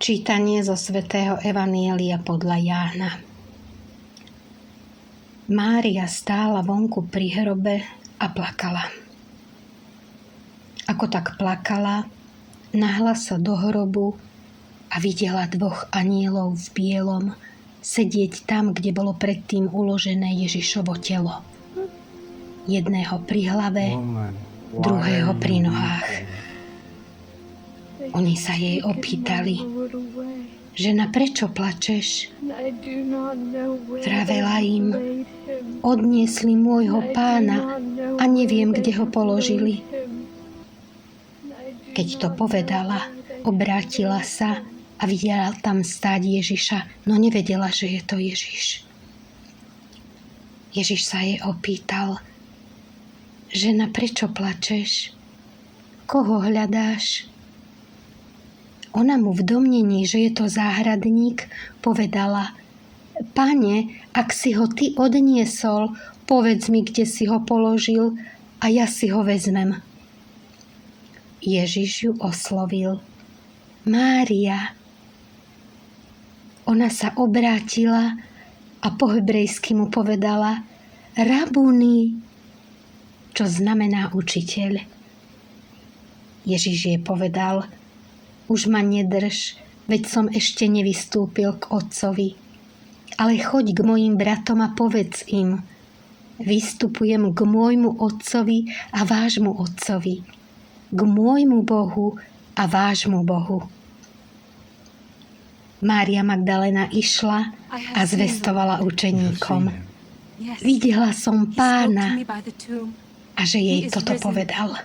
Čítanie zo svätého Evanjelia podľa Jána. Mária stála vonku pri hrobe a plakala. Ako tak plakala, nahla sa do hrobu a videla 2 anielov v bielom sedieť tam, kde bolo predtým uložené Ježišovo telo. Jedného pri hlave, druhého pri nohách. Oni sa jej opýtali: Žena, prečo plačeš? Vravela im: Odniesli môjho pána a neviem, kde ho položili. Keď to povedala, obrátila sa a videla tam stáť Ježiša, no nevedela, že je to Ježiš. Ježiš sa jej opýtal: Žena, prečo plačeš? Koho hľadáš? Ona mu v domnení, že je to záhradník, povedala: Pane, ak si ho ty odniesol, povedz mi, kde si ho položil a ja si ho vezmem. Ježiš ju oslovil: Mária. Ona sa obrátila a po hebrejsky mu povedala: Rabuni, čo znamená učiteľ. Ježiš jej povedal: Už ma nedrž, veď som ešte nevystúpil k Otcovi. Ale choď k mojim bratom a povedz im: Vystupujem k môjmu Otcovi a vášmu Otcovi, k môjmu Bohu a vášmu Bohu. Mária Magdalena išla a zvestovala učeníkom: Videla som Pána, a že jej toto povedal.